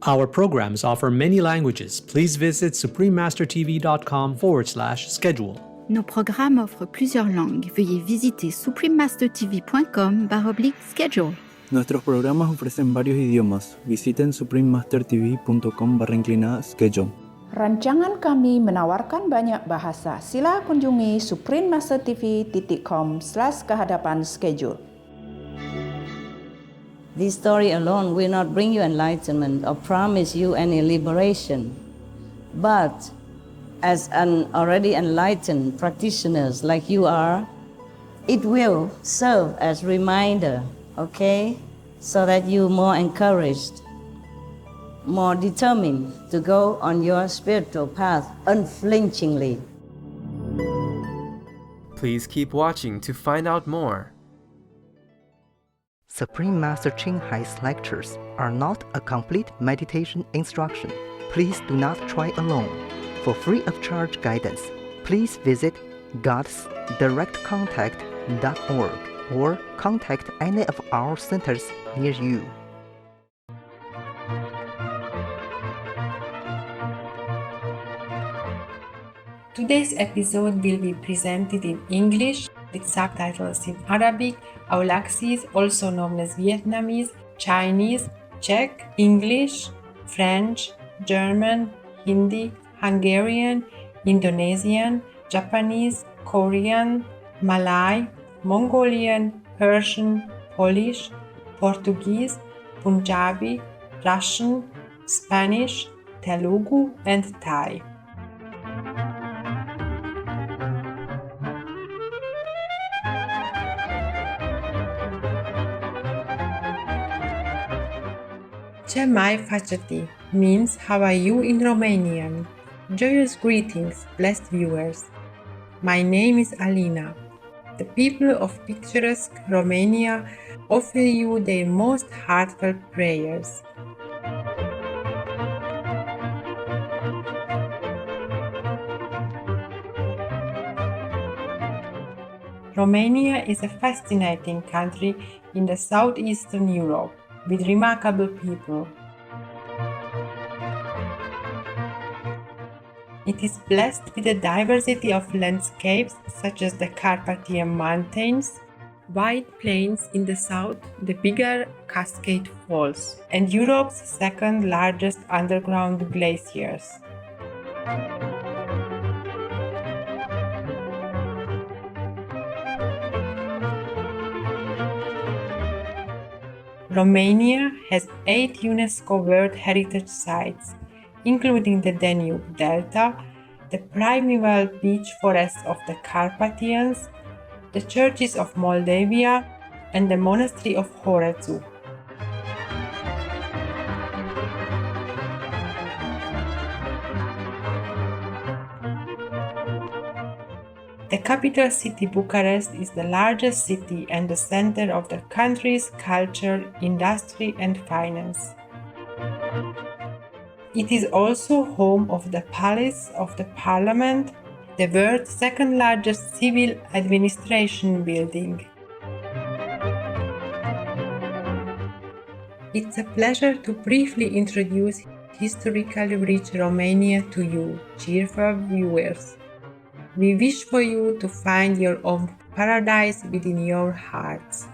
Our programs offer many languages. Please visit suprememastertv.com/schedule. Nos programmes offrent plusieurs langues. Veuillez visiter suprememastertv.com/schedule. Nuestros programas ofrecen varios idiomas. Visiten suprememastertv.com/schedule. Rancangan kami menawarkan banyak bahasa. Sila kunjungi suprememastertv.com/schedule. This story alone will not bring you enlightenment or promise you any liberation. But as an already enlightened practitioners like you are, it will serve as reminder, okay? So that you more encouraged, more determined to go on your spiritual path unflinchingly. Please keep watching to find out more. Supreme Master Ching Hai's lectures are not a complete meditation instruction. Please do not try alone. For free of charge guidance, please visit godsdirectcontact.org or contact any of our centers near you. Today's episode will be presented in English with subtitles in Arabic, Aulaxese, also known as Vietnamese, Chinese, Czech, English, French, German, Hindi, Hungarian, Indonesian, Japanese, Korean, Malay, Mongolian, Persian, Polish, Portuguese, Punjabi, Russian, Spanish, Telugu, and Thai. Ce mai faceți means how are you in Romanian. Joyous greetings, blessed viewers. My name is Alina. The people of picturesque Romania offer you their most heartfelt prayers. Romania is a fascinating country in the southeastern Europe, with remarkable people. It is blessed with a diversity of landscapes such as the Carpathian Mountains, wide plains in the south, the bigger Cascade Falls, and Europe's second largest underground glaciers. Romania has 8 UNESCO World Heritage Sites, including the Danube Delta, the primeval beech forests of the Carpathians, the churches of Moldavia, and the monastery of Horezu. The capital city Bucharest is the largest city and the center of the country's culture, industry, and finance. It is also home of the Palace of the Parliament, the world's second largest civil administration building. It's a pleasure to briefly introduce historically rich Romania to you, cheerful viewers. We wish for you to find your own paradise within your hearts.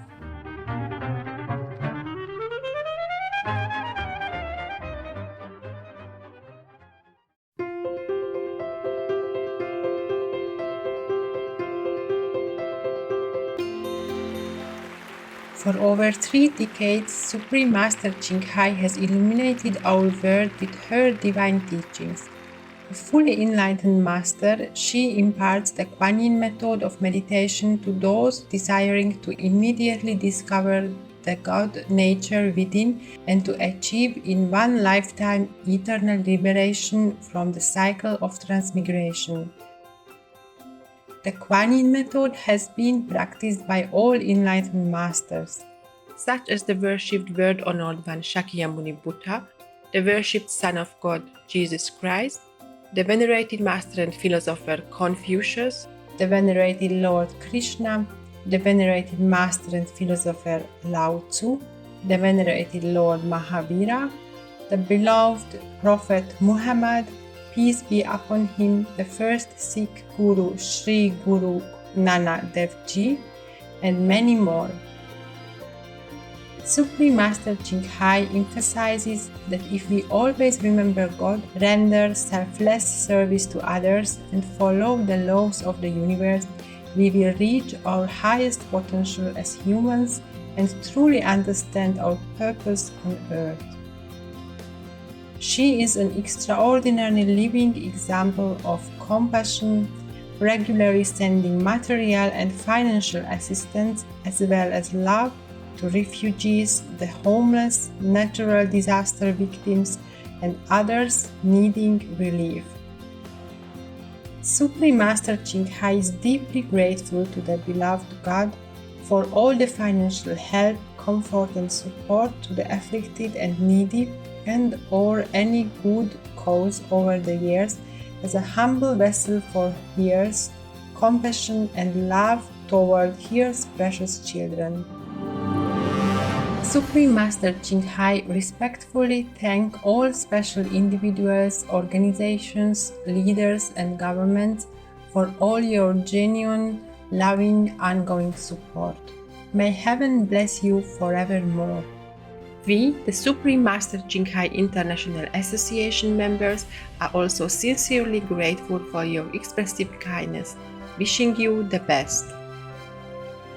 For over 3 decades, Supreme Master Ching Hai has illuminated our world with her divine teachings. A fully enlightened master, she imparts the Kuan Yin method of meditation to those desiring to immediately discover the God nature within and to achieve in one lifetime eternal liberation from the cycle of transmigration. The Kuan Yin method has been practiced by all enlightened masters, such as the worshipped Word-honored one Shakyamuni Buddha, the worshipped Son of God Jesus Christ, the venerated master and philosopher Confucius, the venerated Lord Krishna, the venerated master and philosopher Lao Tzu, the venerated Lord Mahavira, the beloved Prophet Muhammad, peace be upon him, the first Sikh Guru Sri Guru Nanak Dev Ji, and many more. Supreme Master Ching Hai emphasizes that if we always remember God, render selfless service to others, and follow the laws of the universe, we will reach our highest potential as humans and truly understand our purpose on earth. She is an extraordinary living example of compassion, regularly sending material and financial assistance as well as love to refugees, the homeless, natural disaster victims, and others needing relief. Supreme Master Ching Hai is deeply grateful to the beloved God for all the financial help, comfort, and support to the afflicted and needy, and or any good cause over the years, as a humble vessel for hers compassion and love toward his precious children. Supreme Master Ching Hai respectfully thanks all special individuals, organizations, leaders, and governments for all your genuine, loving, ongoing support. May heaven bless you forevermore. We, the Supreme Master Ching Hai International Association members, are also sincerely grateful for your expressive kindness, wishing you the best.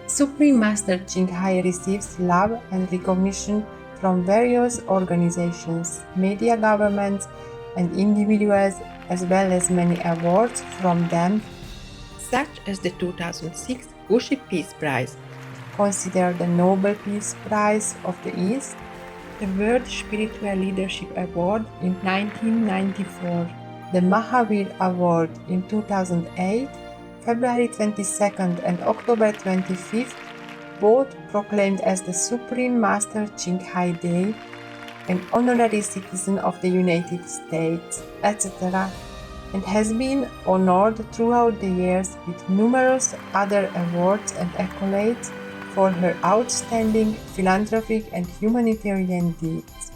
Supreme Master Ching Hai receives love and recognition from various organizations, media, governments, and individuals, as well as many awards from them, such as the 2006 Gushi Peace Prize, considered the Nobel Peace Prize of the East, the World Spiritual Leadership Award in 1994, the Mahavir Award in 2008, February 22nd and October 25th, both proclaimed as the Supreme Master Ching Hai Day, an honorary citizen of the United States, etc., and has been honored throughout the years with numerous other awards and accolades for her outstanding philanthropic and humanitarian deeds.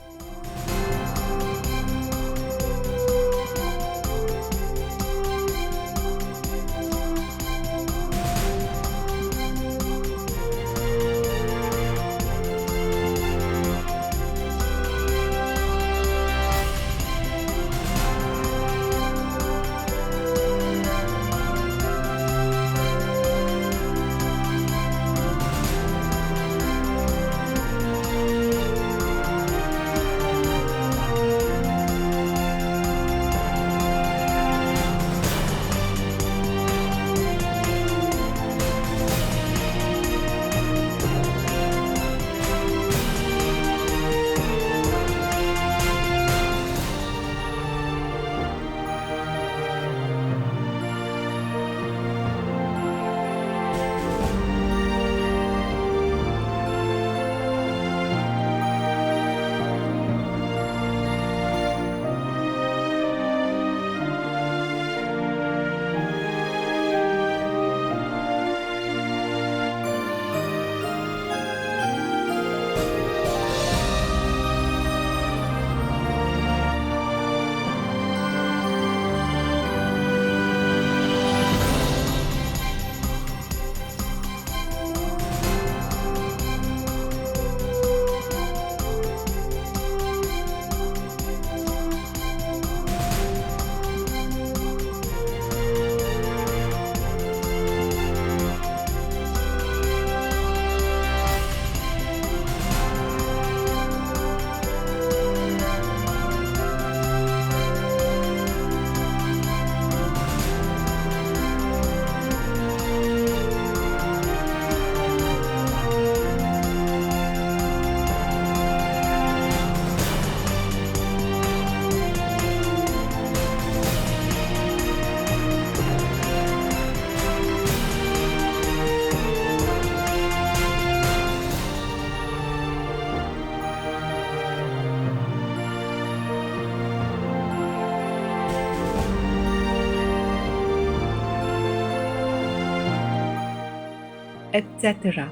etc.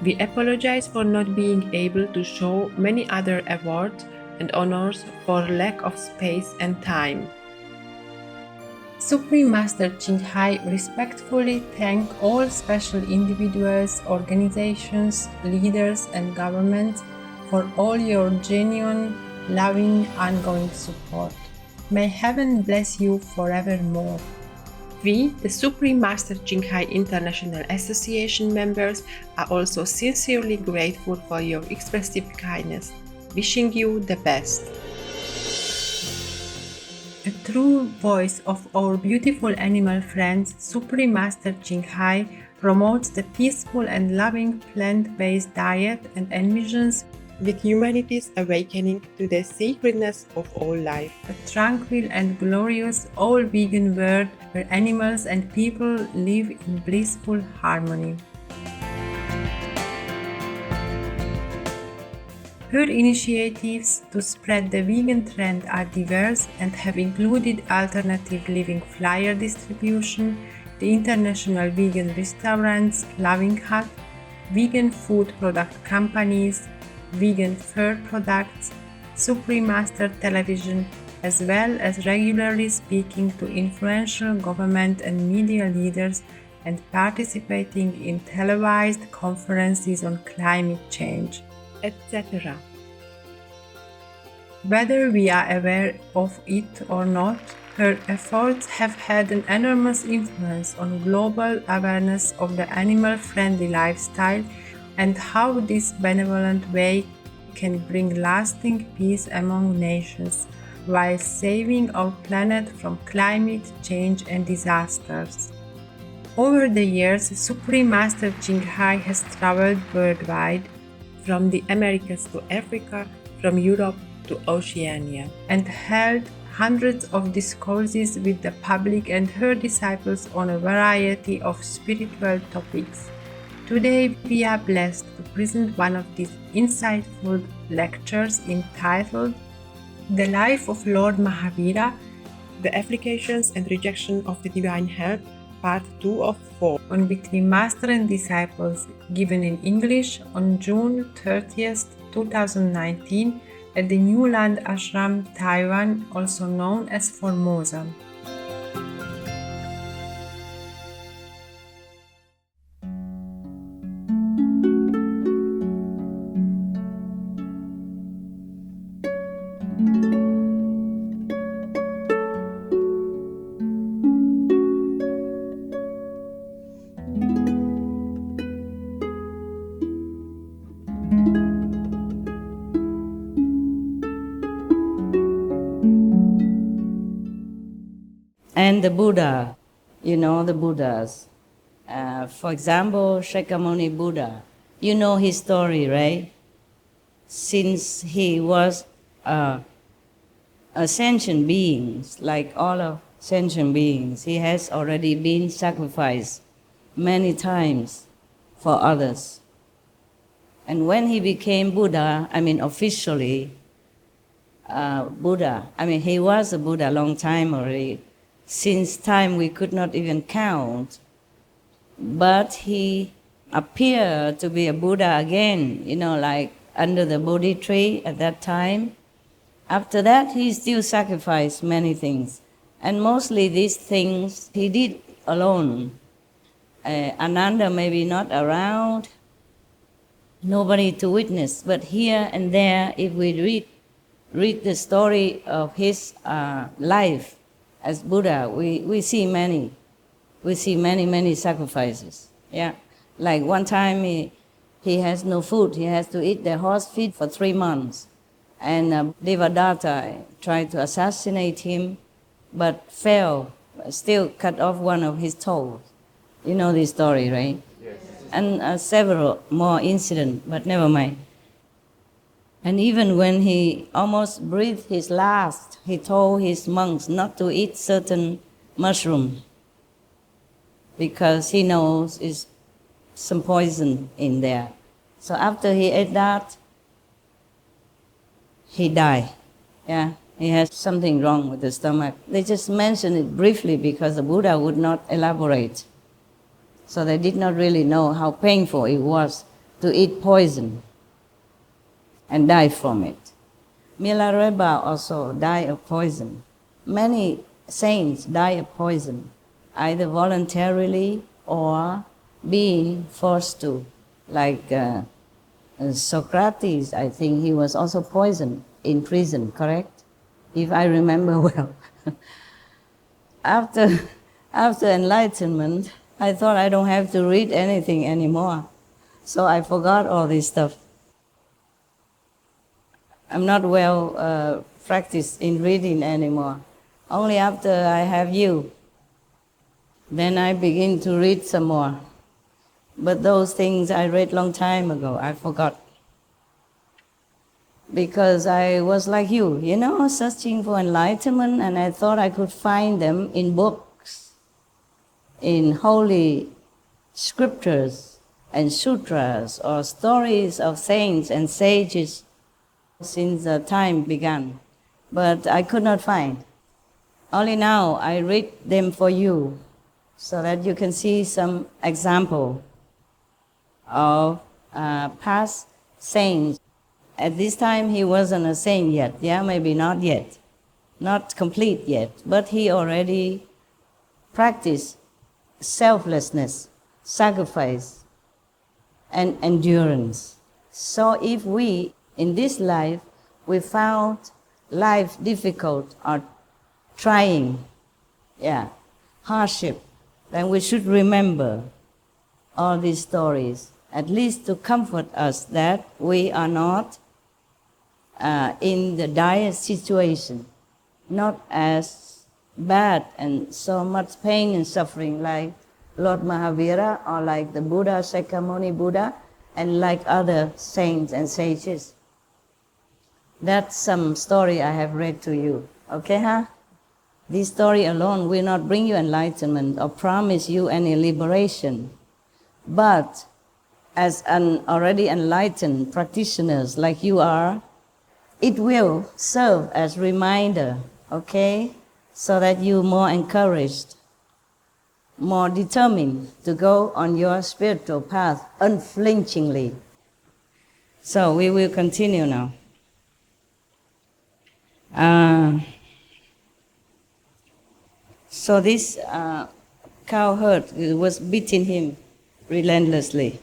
We apologize for not being able to show many other awards and honors for lack of space and time. Supreme Master Ching Hai respectfully thanks all special individuals, organizations, leaders, and governments for all your genuine, loving, ongoing support. May heaven bless you forevermore. We, the Supreme Master Ching Hai International Association members, are also sincerely grateful for your expressive kindness, wishing you the best. A true voice of our beautiful animal friends, Supreme Master Ching Hai promotes the peaceful and loving plant-based diet and envisions with humanity's awakening to the sacredness of all life. A tranquil and glorious all-vegan world where animals and people live in blissful harmony. Her initiatives to spread the vegan trend are diverse and have included alternative living flyer distribution, the International Vegan Restaurants Loving Hut, vegan food product companies, vegan fur products, Supreme Master Television, as well as regularly speaking to influential government and media leaders and participating in televised conferences on climate change, etc. Whether we are aware of it or not, her efforts have had an enormous influence on global awareness of the animal-friendly lifestyle and how this benevolent way can bring lasting peace among nations while saving our planet from climate change and disasters. Over the years, Supreme Master Ching Hai has traveled worldwide, from the Americas to Africa, from Europe to Oceania, and held hundreds of discourses with the public and her disciples on a variety of spiritual topics. Today, we are blessed to present one of these insightful lectures entitled The Life of Lord Mahavira, The Applications and Rejection of the Divine Help, Part 2 of 4, on Between Master and Disciples, given in English on June 30th, 2019 at the New Land Ashram, Taiwan, also known as Formosa. And the Buddha, you know the Buddhas. For example, Shakyamuni Buddha. You know his story, right? Since he was a sentient being, like all of sentient beings, he has already been sacrificed many times for others. And when he became Buddha, officially Buddha, he was a Buddha a long time already, since time we could not even count. But he appeared to be a Buddha again, like under the Bodhi tree at that time. After that, he still sacrificed many things. And mostly these things he did alone. Ananda maybe not around, nobody to witness. But here and there, if we read the story of his life as Buddha, we see many. We see many sacrifices. Yeah, like one time he has no food. He has to eat the horse feed for 3 months. And Devadatta tried to assassinate him, but failed, still cut off one of his toes. You know this story, right? Yes. And several more incidents, but never mind. And even when he almost breathed his last, he told his monks not to eat certain mushroom because he knows it's some poison in there. So after he ate that, he died. Yeah, he has something wrong with the stomach. They just mentioned it briefly because the Buddha would not elaborate. So they did not really know how painful it was to eat poison and die from it. Milarepa also died of poison. Many saints die of poison, either voluntarily or being forced to. Like Socrates, I think he was also poisoned in prison, correct? If I remember well. After enlightenment, I thought I don't have to read anything anymore. So I forgot all this stuff. I'm not well practiced in reading anymore. Only after I have you, then I begin to read some more. But those things I read long time ago, I forgot. Because I was like you, searching for enlightenment, and I thought I could find them in books, in holy scriptures and sutras, or stories of saints and sages since the time began. But I could not find. Only now I read them for you, so that you can see some example of past saints. At this time he wasn't a saint yet, maybe not yet, not complete yet, but he already practiced selflessness, sacrifice, and endurance. So if we, in this life, we found life difficult or trying, hardship, then we should remember all these stories, at least to comfort us that we are not in the dire situation, not as bad and so much pain and suffering like Lord Mahavira or like the Buddha, Shakyamuni Buddha, and like other saints and sages. That's some story I have read to you. Okay, This story alone will not bring you enlightenment or promise you any liberation. But as an already enlightened practitioners like you are, it will serve as reminder, okay? So that you're more encouraged, more determined to go on your spiritual path unflinchingly. So we will continue now. So this cowherd was beating him relentlessly.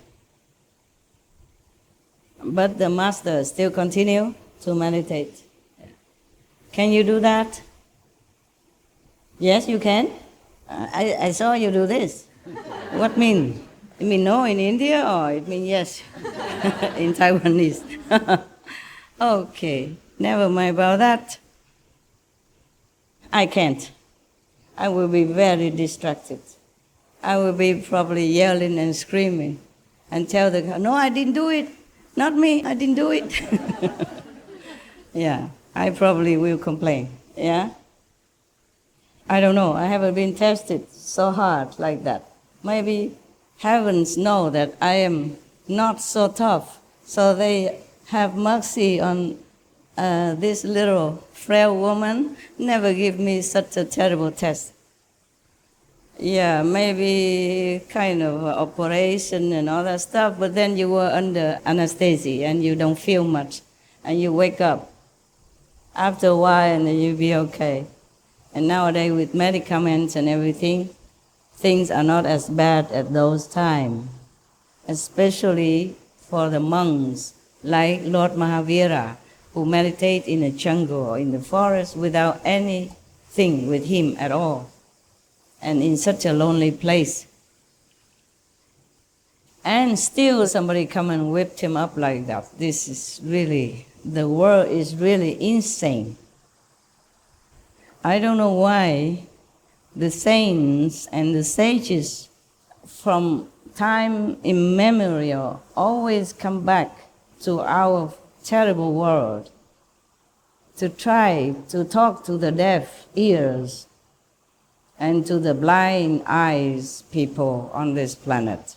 But the master still continued to meditate. Can you do that? Yes, you can. I saw you do this. What mean? You mean no in India, or it mean yes in Taiwanese? Okay, never mind about that. I can't. I will be very distracted. I will be probably yelling and screaming and tell the guy, no, I didn't do it. Not me, I didn't do it. I probably will complain, I don't know, I haven't been tested so hard like that. Maybe heavens know that I am not so tough, so they have mercy on this little frail woman, never give me such a terrible test. Maybe kind of operation and all that stuff, but then you were under anesthesia and you don't feel much, and you wake up after a while and then you'll be okay. And nowadays with medicaments and everything, things are not as bad at those times, especially for the monks like Lord Mahavira, who meditate in the jungle or in the forest without anything with him at all, and in such a lonely place. And still somebody come and whipped him up like that. This is really, the world is really insane. I don't know why the saints and the sages from time immemorial always come back to our terrible world to try to talk to the deaf ears and to the blind eyes people on this planet,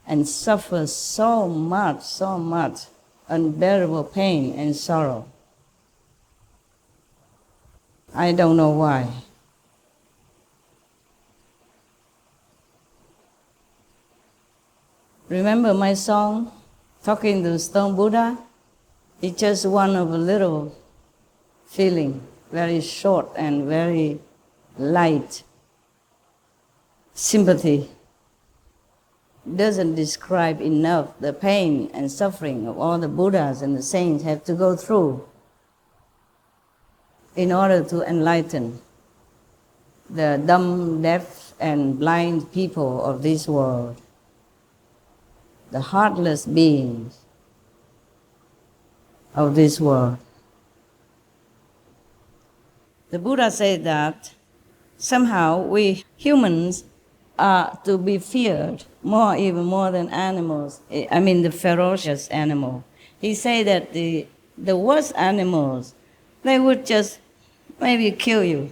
and suffer so much unbearable pain and sorrow. I don't know why. Remember my song, Talking to Stone Buddha? It's just one of a little feeling, very short and very light. Sympathy doesn't describe enough the pain and suffering of all the Buddhas and the saints have to go through in order to enlighten the dumb, deaf, and blind people of this world, the heartless beings of this world. The Buddha said that somehow we humans are to be feared even more than animals. I mean the ferocious animal. He said that the worst animals, they would just maybe kill you.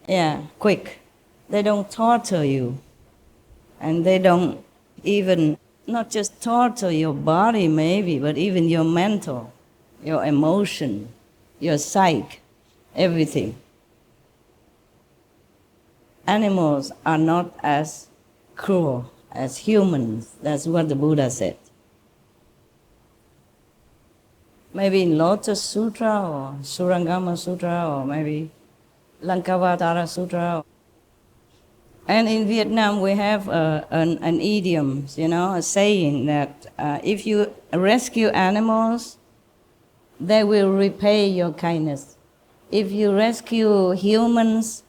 Yeah, quick. They don't torture you. And they don't even, not just torture your body maybe, but even your mental, your emotion, your psyche, everything. Animals are not as cruel as humans. That's what the Buddha said. Maybe in Lotus Sutra or Surangama Sutra or maybe Lankavatara Sutra. And in Vietnam we have an idiom, a saying that if you rescue animals, they will repay your kindness. If you rescue humans,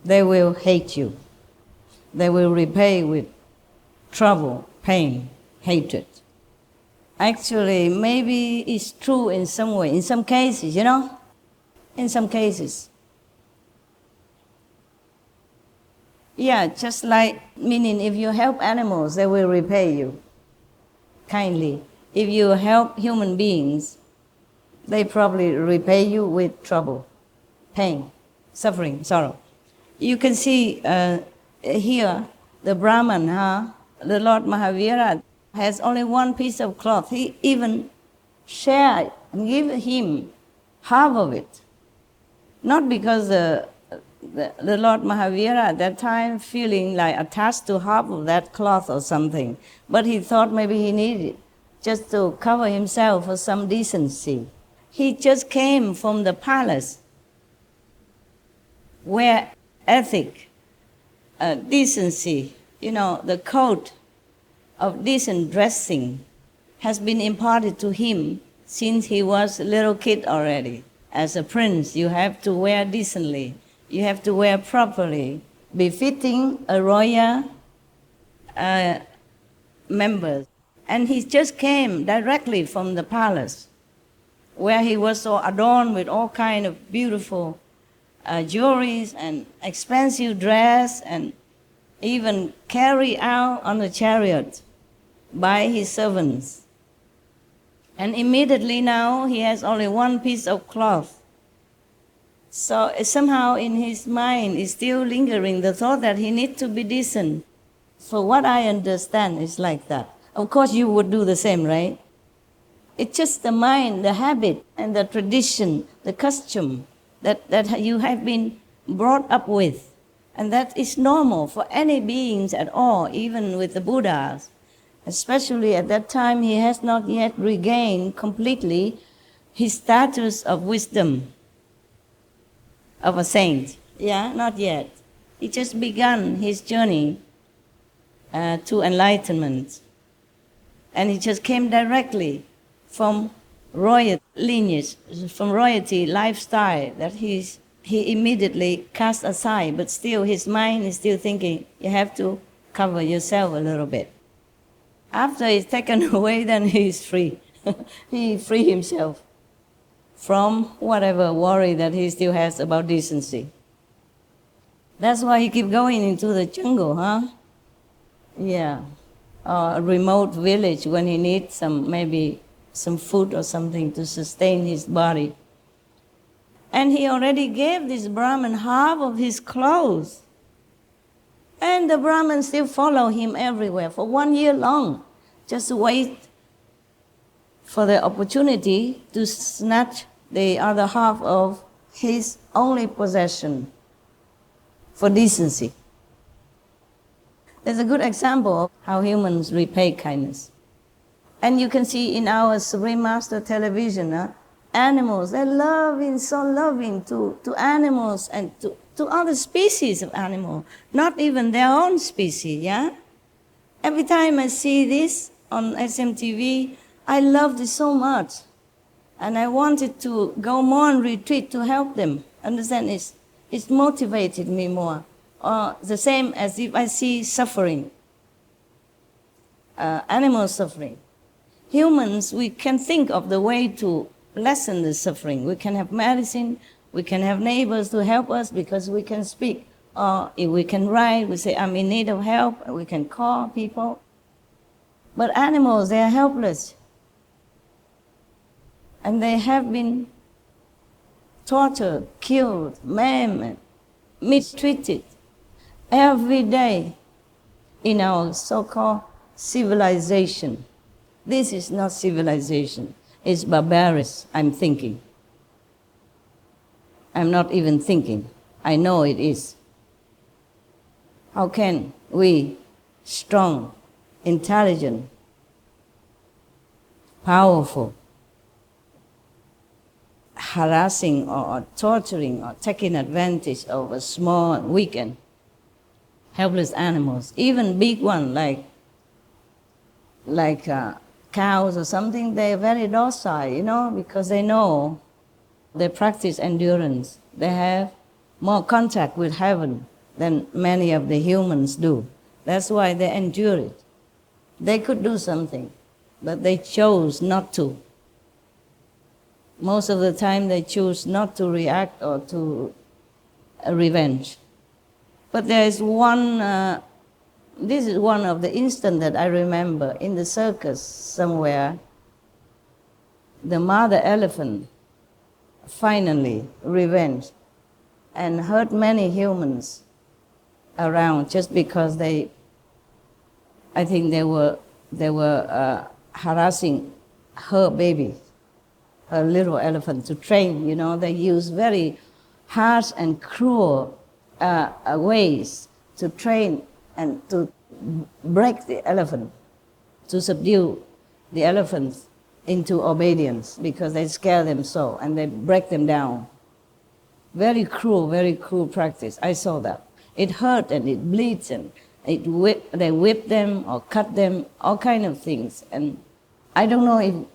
they will hate you. They will repay with trouble, pain, hatred. Actually, maybe it's true in some way, in some cases, in some cases. Yeah, just like, meaning if you help animals, they will repay you kindly. If you help human beings, they probably repay you with trouble, pain, suffering, sorrow. You can see here, the Brahman, the Lord Mahavira, has only one piece of cloth. He even shared and gave him half of it. Not because the Lord Mahavira at that time feeling like attached to half of that cloth or something, but he thought maybe he needed it just to cover himself for some decency. He just came from the palace where ethic, decency, the code of decent dressing has been imparted to him since he was a little kid already. As a prince, you have to wear decently. You have to wear properly, befitting a royal member. And he just came directly from the palace, where he was so adorned with all kind of beautiful jewelries and expensive dress, and even carried out on a chariot by his servants. And immediately now he has only one piece of cloth. So somehow in his mind is still lingering the thought that he needs to be decent. For what I understand is like that. Of course you would do the same, right? It's just the mind, the habit, and the tradition, the custom that you have been brought up with. And that is normal for any beings at all, even with the Buddhas. Especially at that time, he has not yet regained completely his status of wisdom, of a saint. Yeah, not yet. He just begun his journey to enlightenment. And he just came directly from royal lineage, from royalty lifestyle that he immediately cast aside, but still his mind is still thinking, you have to cover yourself a little bit. After it's taken away, then he is free. He free himself from whatever worry that he still has about decency. That's why he keep going into the jungle, Yeah, a remote village when he needs maybe some food or something to sustain his body. And he already gave this Brahmin half of his clothes. And the Brahmins still follow him everywhere for 1 year long, just wait for the opportunity to snatch the other half of his only possession for decency. There's a good example of how humans repay kindness. And you can see in our Supreme Master television, animals, they're loving, so loving to animals and to other species of animal, not even their own species, yeah? Every time I see this on SMTV, I loved it so much. And I wanted to go more on retreat to help them. Understand? It's motivated me more. The same as if I see suffering, animal suffering. Humans, we can think of the way to lessen the suffering. We can have medicine, we can have neighbors to help us because we can speak. Or if we can write, we say, I'm in need of help, we can call people. But animals, they are helpless. And they have been tortured, killed, maimed, mistreated every day in our so-called civilization. This is not civilization. It's barbarous, I'm thinking. I'm not even thinking. I know it is. How can we, strong, intelligent, powerful, harassing or torturing or taking advantage of a small, weak and helpless animals, even big ones like cows or something, they're very docile, because they know they practice endurance. They have more contact with heaven than many of the humans do. That's why they endure it. They could do something, but they chose not to. Most of the time they choose not to react or to revenge. But there is one, this is one of the instances that I remember in the circus somewhere. The mother elephant finally revenged and hurt many humans around just because I think they were harassing her baby, her little elephant, to train. They use very harsh and cruel ways to train and to break the elephant, to subdue the elephants into obedience because they scare them so and they break them down. Very cruel practice. I saw that. It hurt and it bleeds and they whip them or cut them, all kind of things. And I don't know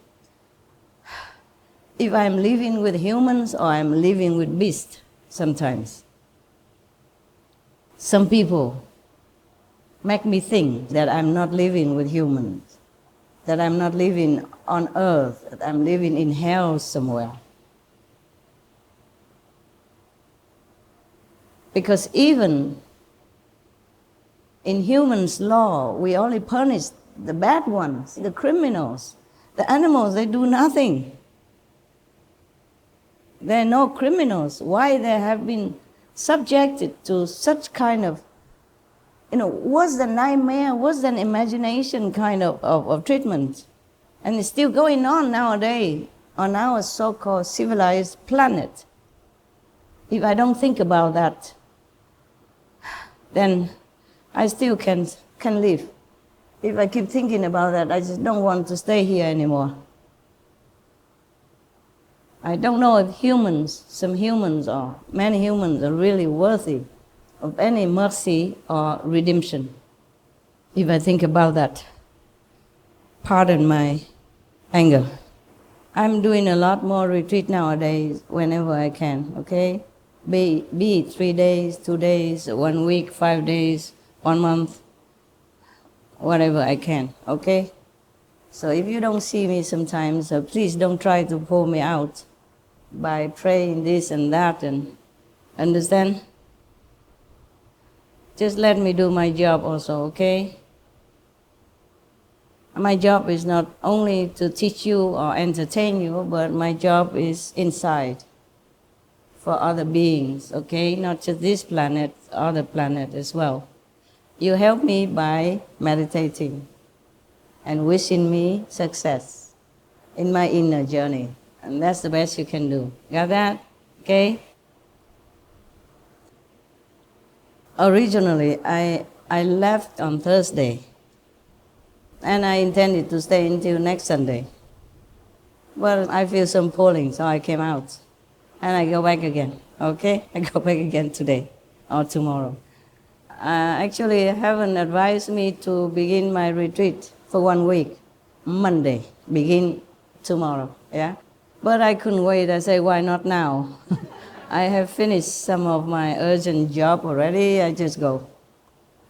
if I'm living with humans or I'm living with beasts sometimes. Some people make me think that I'm not living with humans, that I'm not living on earth, that I'm living in hell somewhere. Because even in humans' law, we only punish the bad ones, the criminals. The animals, they do nothing. They're no criminals. Why they have been subjected to such kind of, worse than nightmare, worse than imagination kind of treatment. And it's still going on nowadays on our so-called civilized planet. If I don't think about that, then I still can live. If I keep thinking about that, I just don't want to stay here anymore. I don't know if some humans or many humans are really worthy of any mercy or redemption. If I think about that, pardon my anger. I'm doing a lot more retreat nowadays whenever I can, okay? Be it 3 days, 2 days, 1 week, 5 days, 1 month, whatever I can, okay? So if you don't see me sometimes, please don't try to pull me out by praying this and that, and understand? Just let me do my job also, okay? My job is not only to teach you or entertain you, but my job is inside for other beings, okay? Not just this planet, other planet as well. You help me by meditating and wishing me success in my inner journey. And that's the best you can do. Got that? Okay? Originally, I left on Thursday. And I intended to stay until next Sunday. But I feel some pulling, so I came out. And I go back again, okay? I go back again today or tomorrow. Actually, heaven advised me to begin my retreat for 1 week, Monday, begin tomorrow, yeah? But I couldn't wait. I said, why not now? I have finished some of my urgent job already. I just go.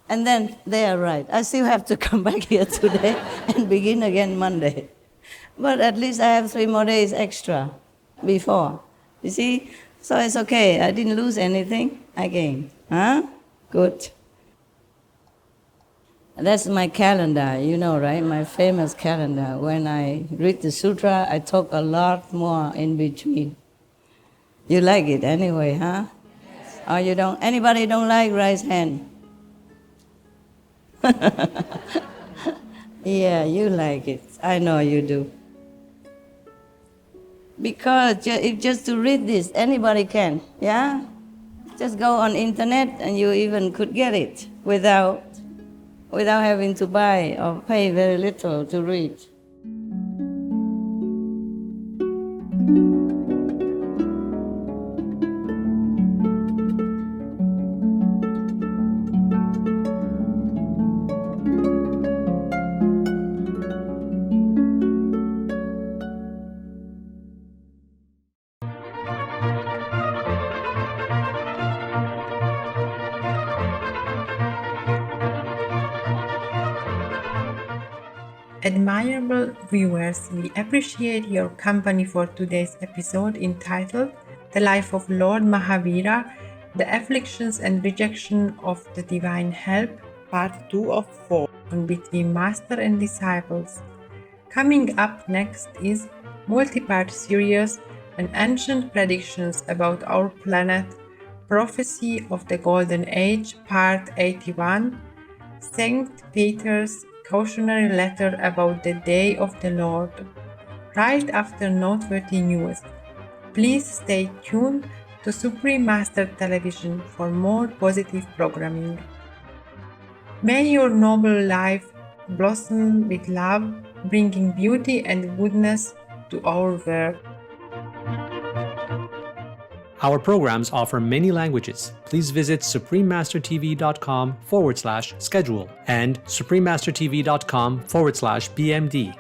And then they are right. I still have to come back here today and begin again Monday. But at least I have 3 more days extra before. You see? So it's okay. I didn't lose anything. I gained. Huh? Good. That's my calendar, you know, right? My famous calendar. When I read the sutra, I talk a lot more in between. You like it anyway, huh? Yes. Or you don't? Anybody don't like? Raise hand. Yeah, you like it. I know you do. Because if just to read this, anybody can, yeah? Just go on internet and you even could get it without having to buy or pay very little to read. Admirable viewers, we appreciate your company for today's episode entitled The Life of Lord Mahavira, The Afflictions and Rejection of the Divine Help, Part 2 of 4, on Between Master and Disciples. Coming up next is multi-part series on ancient predictions about our planet, Prophecy of the Golden Age, Part 81, St. Peter's cautionary letter about the Day of the Lord, right after noteworthy news. Please stay tuned to Supreme Master Television for more positive programming. May your noble life blossom with love, bringing beauty and goodness to our world. Our programs offer many languages. Please visit suprememastertv.com/schedule and suprememastertv.com/BMD.